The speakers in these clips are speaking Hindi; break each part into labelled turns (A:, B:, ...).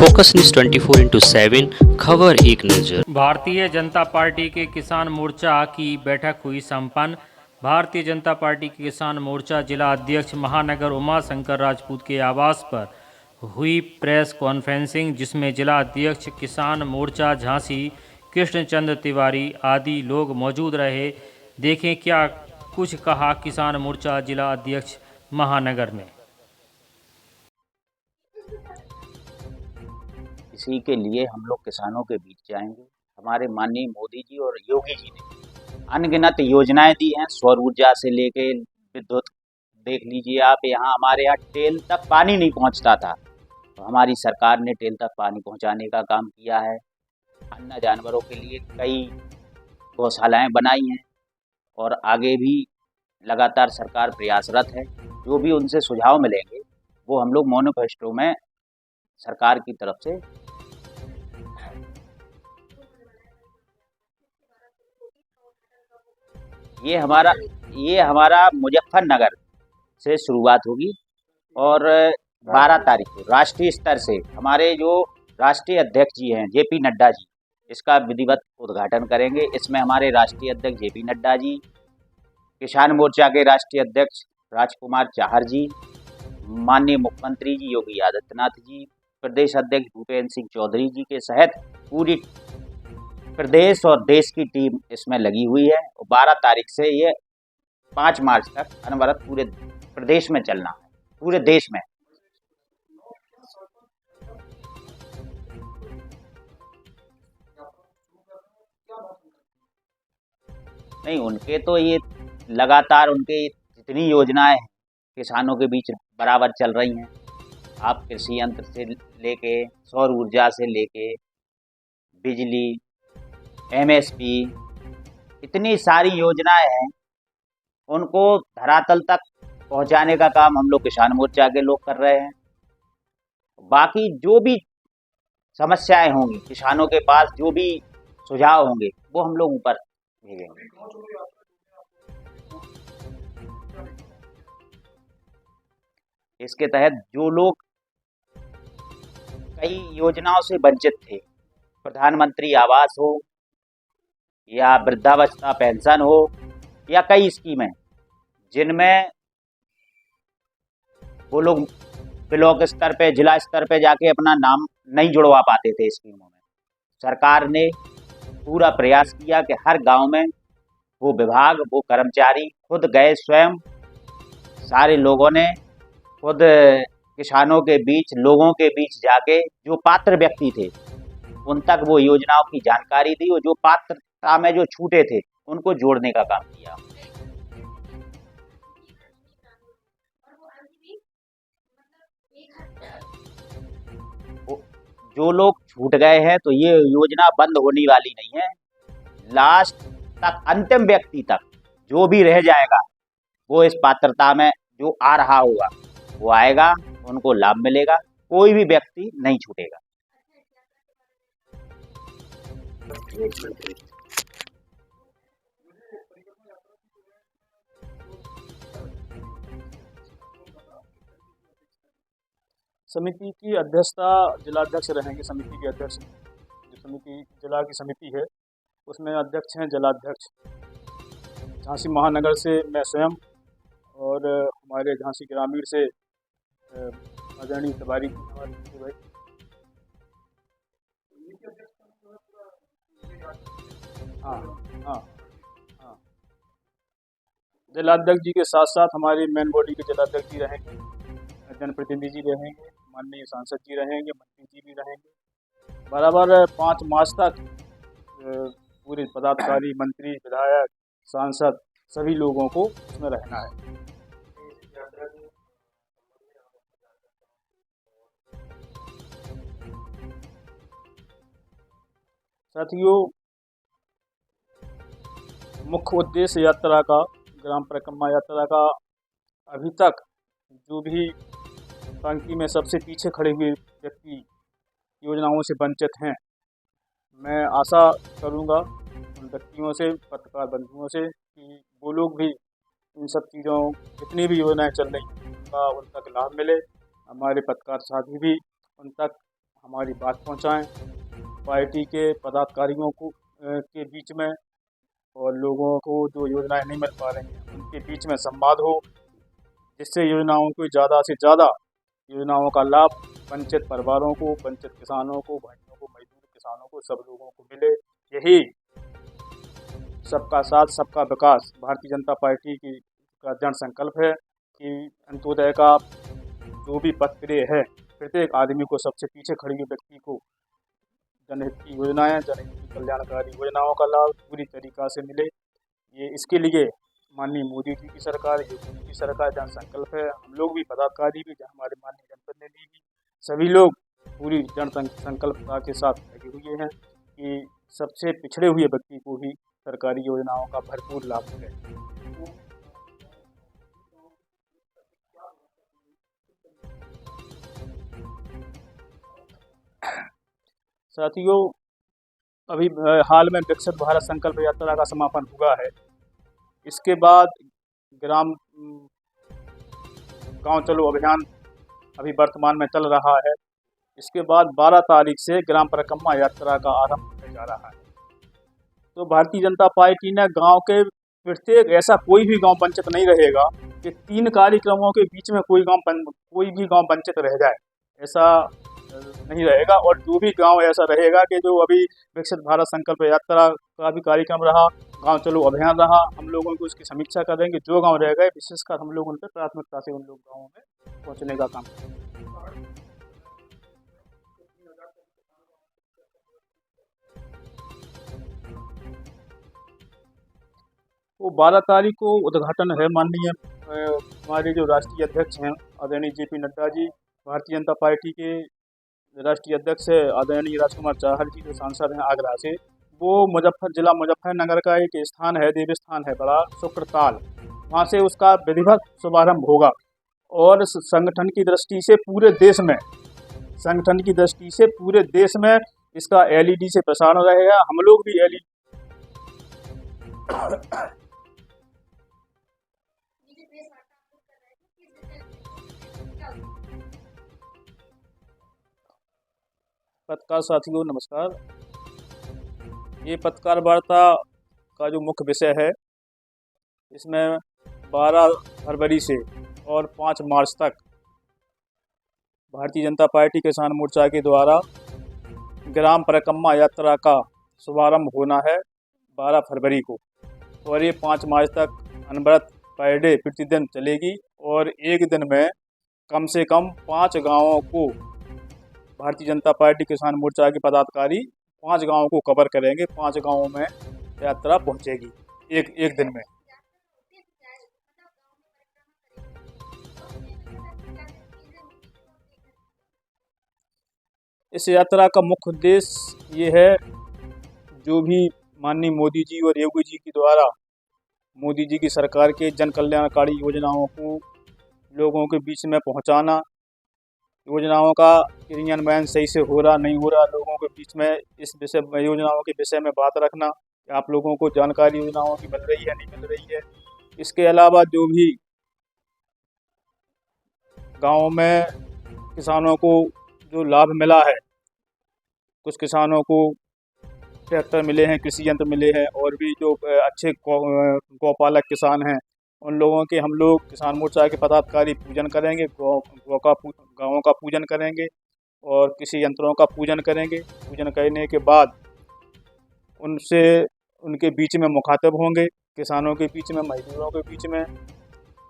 A: फोकस न्यूज 24/7 खबर एक नज़र।
B: भारतीय जनता पार्टी के किसान मोर्चा की बैठक हुई संपन्न। भारतीय जनता पार्टी के किसान मोर्चा जिला अध्यक्ष महानगर उमा शंकर राजपूत के आवास पर हुई प्रेस कॉन्फ्रेंसिंग, जिसमें जिला अध्यक्ष किसान मोर्चा झांसी कृष्णचंद्र तिवारी आदि लोग मौजूद रहे। देखें क्या कुछ कहा किसान मोर्चा जिला अध्यक्ष महानगर ने।
C: इसी के लिए हम लोग किसानों के बीच जाएंगे। हमारे माननीय मोदी जी और योगी जी ने अनगिनत योजनाएं दी हैं, सौर ऊर्जा से लेके विद्युत। देख लीजिए आप, यहाँ हमारे यहाँ टेल तक पानी नहीं पहुँचता था, तो हमारी सरकार ने टेल तक पानी पहुँचाने का काम किया है। अन्य जानवरों के लिए कई गौशालाएं बनाई हैं और आगे भी लगातार सरकार प्रयासरत है। जो भी उनसे सुझाव मिलेंगे वो हम लोग मैनिफेस्टो में सरकार की तरफ से ये हमारा मुजफ्फरनगर से शुरुआत होगी और 12 तारीख को राष्ट्रीय स्तर से हमारे जो राष्ट्रीय अध्यक्ष जी हैं जेपी नड्डा जी, इसका विधिवत उद्घाटन करेंगे। इसमें हमारे राष्ट्रीय अध्यक्ष जेपी नड्डा जी, किसान मोर्चा के राष्ट्रीय अध्यक्ष राजकुमार चाहर जी, माननीय मुख्यमंत्री जी योगी आदित्यनाथ जी, प्रदेश अध्यक्ष भूपेंद्र सिंह चौधरी जी के सहित पूरी प्रदेश और देश की टीम इसमें लगी हुई है। और 12 तारीख से ये 5 मार्च तक अनवरत पूरे प्रदेश में चलना है, पूरे देश में। नहीं, उनके तो ये लगातार उनके जितनी योजनाएं हैं किसानों के बीच बराबर चल रही हैं। आप कृषि यंत्र से लेके सौर ऊर्जा से लेके बिजली, एमएसपी, इतनी सारी योजनाएं हैं, उनको धरातल तक पहुंचाने का काम हम लोग किसान मोर्चा के लोग कर रहे हैं। बाकी जो भी समस्याएं होंगी किसानों के पास, जो भी सुझाव होंगे वो हम लोग ऊपर भेजेंगे। इसके तहत जो लोग कई योजनाओं से वंचित थे, प्रधानमंत्री आवास हो या वृद्धावस्था पेंशन हो या कई स्कीमें, जिनमें वो लोग ब्लॉक स्तर पे, जिला स्तर पे जाके अपना नाम नहीं जुड़वा पाते थे स्कीमों में, सरकार ने पूरा प्रयास किया कि हर गांव में वो विभाग, वो कर्मचारी खुद गए, स्वयं सारे लोगों ने खुद किसानों के बीच, लोगों के बीच जाके जो पात्र व्यक्ति थे उन तक वो योजनाओं की जानकारी दी और जो पात्रता में जो छूटे थे उनको जोड़ने का काम किया। जो लोग छूट गए हैं तो ये योजना बंद होने वाली नहीं है। लास्ट तक, अंतिम व्यक्ति तक जो भी रह जाएगा वो इस पात्रता में जो आ रहा होगा वो आएगा, उनको लाभ मिलेगा, कोई भी व्यक्ति नहीं छूटेगा।
D: समिति की अध्यक्षता जिलाध्यक्ष रहेंगे। समिति के अध्यक्ष, जो समिति जिला की समिति है उसमें अध्यक्ष हैं जिलाध्यक्ष झांसी महानगर से मैं स्वयं, और हमारे झांसी ग्रामीण से आदरणीय तिवारी जी, हमारे भाई। हाँ हाँ हाँ, जिलाध्यक्ष जी के साथ साथ हमारी मेन बॉडी के जिलाध्यक्ष जी रहेंगे, जनप्रतिनिधि जी रहेंगे, माननीय सांसद जी रहेंगे, मंत्री जी भी रहेंगे। बराबर 5 मार्च तक पूरे पदाधिकारी, मंत्री, विधायक, सांसद सभी लोगों को उसमें रहना है। साथियों, मुख्य उद्देश्य यात्रा का, ग्राम परिक्रमा यात्रा का, अभी तक जो भी पंक्ति में सबसे पीछे खड़े हुए व्यक्ति योजनाओं से वंचित हैं, मैं आशा करूंगा उन व्यक्तियों से, पत्रकार बंधुओं से, कि वो लोग भी इन सब चीज़ों, जितनी भी योजनाएं चल रही हैं उन तक लाभ मिले। हमारे पत्रकार साथी भी उन तक हमारी बात पहुंचाएं, पार्टी के पदाधिकारियों को के बीच में और लोगों को जो योजनाएं नहीं मिल पा रही हैं उनके बीच में संवाद हो, जिससे योजनाओं को ज़्यादा से ज़्यादा योजनाओं का लाभ वंचित परिवारों को, वंचित किसानों को, भाइयों को, मजदूर किसानों को, सब लोगों को मिले। यही सबका साथ सबका विकास भारतीय जनता पार्टी की का जन संकल्प है कि अंत्योदय का जो भी पत्र है प्रत्येक आदमी को सबसे पीछे खड़े हुए व्यक्ति को जनहित की योजनाएं, जनहित की कल्याणकारी योजनाओं का लाभ पूरी तरीक़ा से मिले। ये इसके लिए माननीय मोदी जी की सरकार, योगी जी की सरकार जन संकल्प है। हम लोग भी पदाधिकारी भी, हमारे माननीय जनप्रतिनिधि भी, सभी लोग पूरी जन संकल्पता के साथ लगे हुए हैं कि सबसे पिछड़े हुए व्यक्ति को भी सरकारी योजनाओं का भरपूर लाभ मिले। साथियों, अभी हाल में विकसित भारत संकल्प यात्रा का समापन हुआ है। इसके बाद गांव चलो अभियान अभी वर्तमान में चल रहा है। इसके बाद 12 तारीख से ग्राम परिक्रमा यात्रा का आरंभ होने जा रहा है। तो भारतीय जनता पार्टी ने गांव के प्रत्येक, ऐसा कोई भी गांव वंचित नहीं रहेगा कि 3 कार्यक्रमों के बीच में कोई भी गांव वंचित रह जाए, ऐसा नहीं रहेगा। और जो भी गांव ऐसा रहेगा कि जो अभी विकसित भारत संकल्प यात्रा का भी कार्यक्रम रहा, गांव चलो अभियान रहा, हम लोगों को उसकी समीक्षा करेंगे। जो गांव रह गए विशेषकर हम लोग उन पर प्राथमिकता से उन लोग गाँवों में पहुँचने का काम करेंगे। वो 12 तारीख को उद्घाटन है। माननीय हमारे जो राष्ट्रीय अध्यक्ष हैं आदरणीय JP नड्डा जी, भारतीय जनता पार्टी के राष्ट्रीय अध्यक्ष है आदरणीय राजकुमार चाहर जी, जो सांसद हैं आगरा से, वो जिला मुजफ्फरनगर का एक स्थान है, देव स्थान है बड़ा शुक्रताल, वहाँ से उसका विधिवत शुभारंभ होगा। और संगठन की दृष्टि से पूरे देश में इसका LED से प्रसारण रहेगा। हम लोग भी LED पत्रकार साथियों नमस्कार। ये पत्रकार वार्ता का जो मुख्य विषय है, इसमें 12 फरवरी से और 5 मार्च तक भारतीय जनता पार्टी किसान मोर्चा के द्वारा ग्राम परिक्रमा यात्रा का शुभारंभ होना है 12 फरवरी को, और ये 5 मार्च तक अनवरत पर डे प्रतिदिन चलेगी। और एक दिन में कम से कम 5 गाँवों को भारतीय जनता पार्टी किसान मोर्चा के पदाधिकारी 5 गाँवों को कवर करेंगे। 5 गाँवों में यात्रा पहुंचेगी एक दिन में। इस यात्रा का मुख्य उद्देश्य ये है, जो भी माननीय मोदी जी और योगी जी के द्वारा मोदी जी की सरकार के जन कल्याणकारी योजनाओं को लोगों के बीच में पहुंचाना, योजनाओं का क्रियान्वयन सही से हो रहा नहीं हो रहा, लोगों के बीच में योजनाओं के विषय में बात रखना कि आप लोगों को जानकारी योजनाओं की मिल रही है नहीं मिल रही है। इसके अलावा जो भी गाँव में किसानों को जो लाभ मिला है, कुछ किसानों को ट्रैक्टर मिले हैं, कृषि यंत्र मिले हैं, और भी जो अच्छे गौपालक किसान हैं उन लोगों के हम लोग किसान मोर्चा के पदाधिकारी पूजन करेंगे, गाँवों का पूजन करेंगे और कृषि यंत्रों का पूजन करेंगे। पूजन करने के बाद उनके बीच में मुखातिब होंगे, किसानों के बीच में, मजदूरों के बीच में,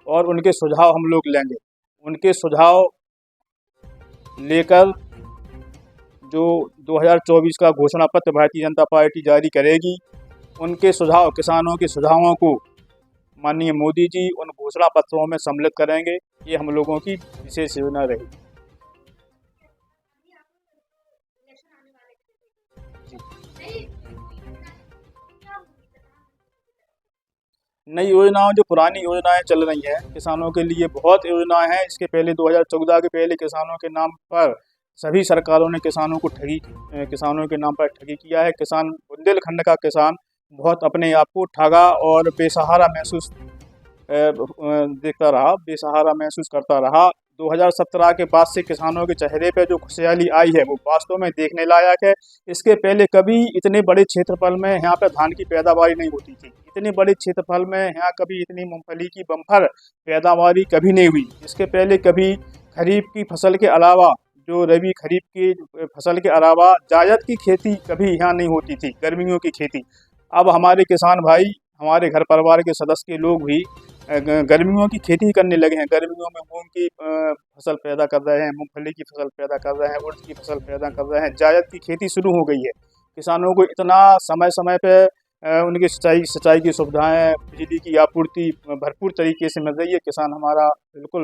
D: और उनके सुझाव हम लोग लेंगे। उनके सुझाव लेकर जो 2024 का घोषणा पत्र भारतीय जनता पार्टी जारी करेगी, उनके सुझाव, किसानों के सुझावों को माननीय मोदी जी उन घोषणा पत्रों में सम्मिलित करेंगे। ये हम लोगों की विशेष योजना रहेगी। नई योजनाओं, जो पुरानी योजनाएं चल रही हैं किसानों के लिए, बहुत योजनाएं हैं। इसके पहले 2014 के पहले किसानों के नाम पर सभी सरकारों ने किसानों के नाम पर ठगी किया है। किसान, बुंदेलखंड का किसान बहुत अपने आप को ठगा और बेसहारा महसूस करता रहा। 2017 के बाद से किसानों के चेहरे पे जो खुशहाली आई है वो वास्तव में देखने लायक है। इसके पहले कभी इतने बड़े क्षेत्रफल में यहाँ पे धान की पैदावारी नहीं होती थी। इतने बड़े क्षेत्रफल में यहाँ कभी इतनी मूंगफली की बम्पर पैदावारी कभी नहीं हुई। इसके पहले कभी खरीफ की फसल के अलावा जो रबी खरीफ की फसल के अलावा जायद की खेती कभी यहाँ नहीं होती थी, गर्मियों की खेती। अब हमारे किसान भाई, हमारे घर परिवार के सदस्य के लोग भी गर्मियों की खेती करने लगे हैं। गर्मियों में मूंग की फसल पैदा कर रहे हैं, मूंगफली की फसल पैदा कर रहे हैं, उड़द की फसल पैदा कर रहे हैं, जायद की खेती शुरू हो गई है। किसानों को इतना समय समय पे उनकी सिंचाई की सुविधाएं, बिजली की आपूर्ति भरपूर तरीके से मिल रही है। किसान हमारा बिल्कुल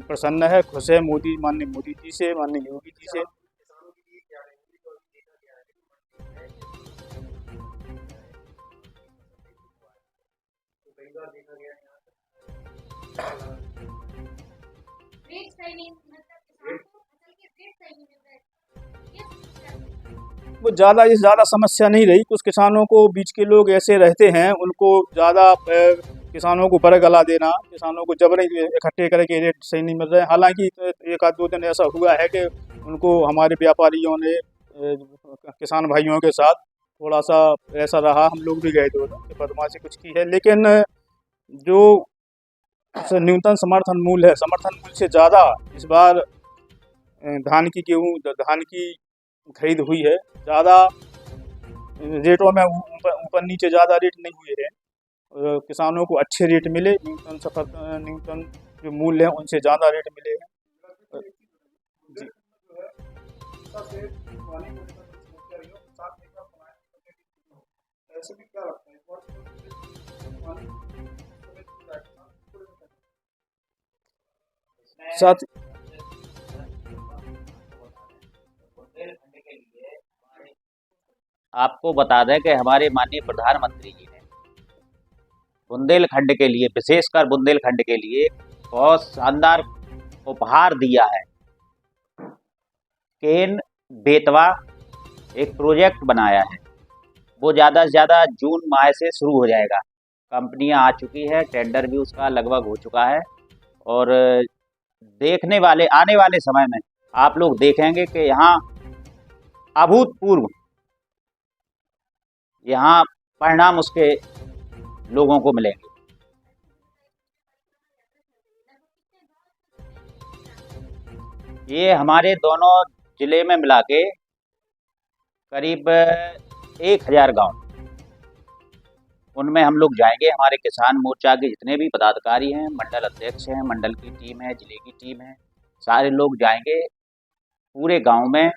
D: प्रसन्न है, खुश है माननीय मोदी जी से, माननीय योगी जी से।
E: रेट सही नहीं, मतलब किसान को फसल के रेट सही नहीं मिल रहे। ये
D: वो ज़्यादा समस्या नहीं रही। कुछ किसानों को बीच के लोग ऐसे रहते हैं, उनको ज़्यादा किसानों को बर गला देना, किसानों को जबरन इकट्ठे करके रेट सही नहीं मिल रहे हैं। हालांकि एक आध दो दिन ऐसा हुआ है कि उनको हमारे व्यापारियों ने किसान भाइयों के साथ थोड़ा सा ऐसा रहा, हम लोग भी गए थे उधर, बदमाशी कुछ की है। लेकिन जो न्यूनतम समर्थन मूल्य है, समर्थन मूल्य से ज़्यादा इस बार धान की खरीद हुई है। ज़्यादा रेटों में ऊपर नीचे ज़्यादा रेट नहीं हुए हैं। किसानों को अच्छे रेट मिले, न्यूनतम जो मूल्य है उनसे ज़्यादा रेट मिले हैं। जी। साथ
C: आपको बता दें कि हमारे माननीय प्रधानमंत्री जी ने बुंदेलखंड के लिए, विशेषकर बुंदेलखंड के लिए बहुत शानदार उपहार दिया है। केन बेतवा एक प्रोजेक्ट बनाया है, वो ज़्यादा से ज़्यादा जून माह से शुरू हो जाएगा। कंपनियां आ चुकी है, टेंडर भी उसका लगभग हो चुका है और आने वाले समय में आप लोग देखेंगे कि यहाँ अभूतपूर्व यहाँ परिणाम उसके लोगों को मिलेंगे। ये हमारे दोनों जिले में मिला के करीब 1000 गांव, उनमें हम लोग जाएंगे। हमारे किसान मोर्चा के जितने भी पदाधिकारी हैं, मंडल अध्यक्ष हैं, मंडल की टीम है, जिले की टीम है, सारे लोग जाएंगे, पूरे गांव में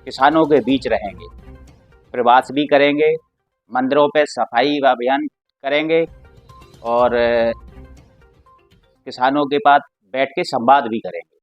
C: किसानों के बीच रहेंगे, प्रवास भी करेंगे, मंदिरों पे सफाई अभियान करेंगे और किसानों के पास बैठ के संवाद भी करेंगे।